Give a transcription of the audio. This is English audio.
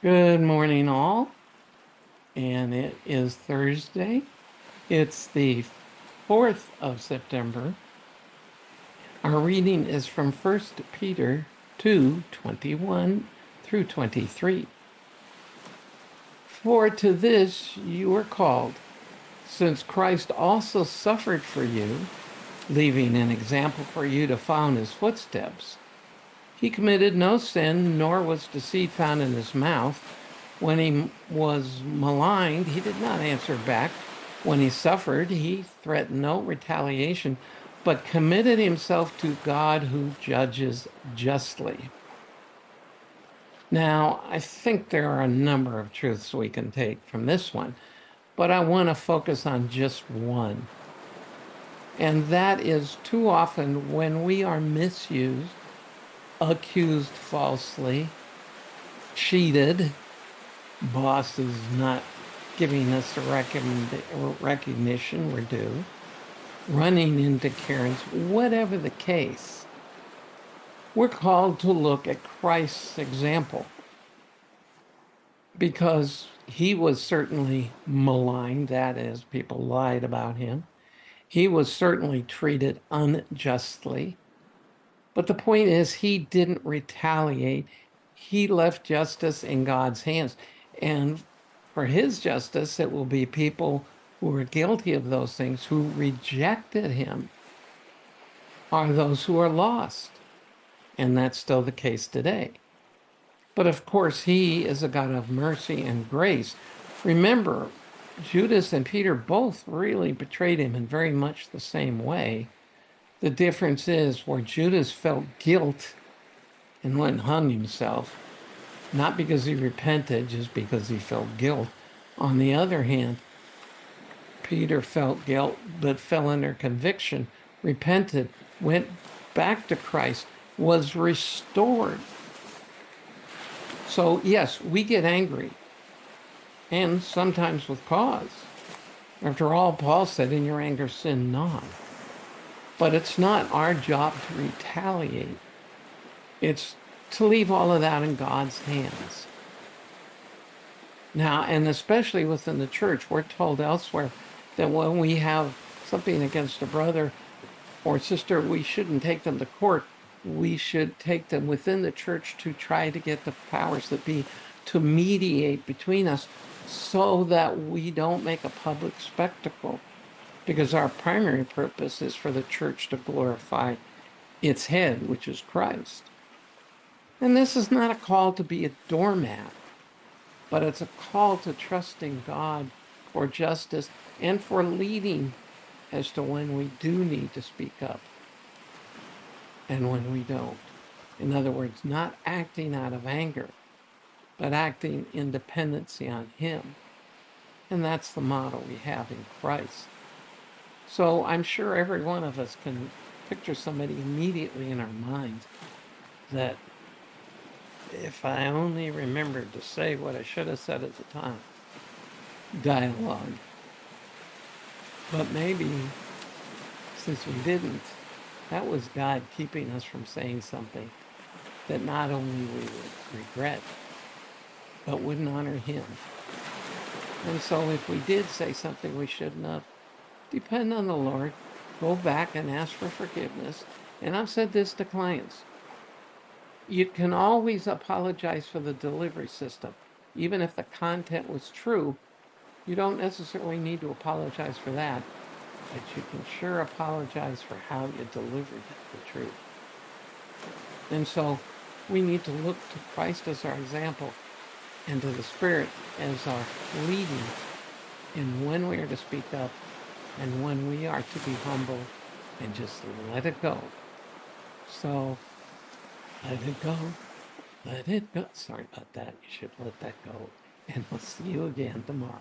Good morning, all. And it is Thursday. It's the 4th of September. Our reading is from 1 Peter 2:21 through 23. For to this you are called, since Christ also suffered for you, leaving an example for you to follow in his footsteps. He committed no sin, nor was deceit found in his mouth. When he was maligned, he did not answer back. When he suffered, he threatened no retaliation, but committed himself to God who judges justly. Now, I think there are a number of truths we can take from this one, but I want to focus on just one. And that is too often when we are misused, accused falsely, cheated, bosses not giving us the recognition we're due, running into Karens, whatever the case, we're called to look at Christ's example because he was certainly maligned, that is, people lied about him. He was certainly treated unjustly. But the point is, he didn't retaliate. He left justice in God's hands. And for his justice, it will be people who are guilty of those things, who rejected him, are those who are lost. And that's still the case today. But of course, he is a God of mercy and grace. Remember, Judas and Peter both really betrayed him in very much the same way. The difference is where Judas felt guilt and went and hung himself, not because he repented, just because he felt guilt. On the other hand, Peter felt guilt, but fell under conviction, repented, went back to Christ, was restored. So, yes, we get angry, and sometimes with cause. After all, Paul said, in your anger, sin not. But it's not our job to retaliate. It's to leave all of that in God's hands. Now, and especially within the church, we're told elsewhere that when we have something against a brother or sister, we shouldn't take them to court. We should take them within the church to try to get the powers that be to mediate between us so that we don't make a public spectacle. Because our primary purpose is for the church to glorify its head, which is Christ. And this is not a call to be a doormat, but it's a call to trusting God for justice and for leading as to when we do need to speak up and when we don't. In other words, not acting out of anger, but acting in dependency on him. And that's the model we have in Christ. So I'm sure every one of us can picture somebody immediately in our minds that if I only remembered to say what I should have said at the time, dialogue. But maybe since we didn't, that was God keeping us from saying something that not only we would regret, but wouldn't honor him. And so if we did say something we shouldn't have, depend on the Lord, go back and ask for forgiveness. And I've said this to clients. You can always apologize for the delivery system. Even if the content was true, you don't necessarily need to apologize for that, but you can sure apologize for how you delivered the truth. And so we need to look to Christ as our example and to the Spirit as our leading in when we are to speak up and when we are to be humble and just let it go. So let it go. Let it go. Sorry about that. You should let that go. And we'll see you again tomorrow.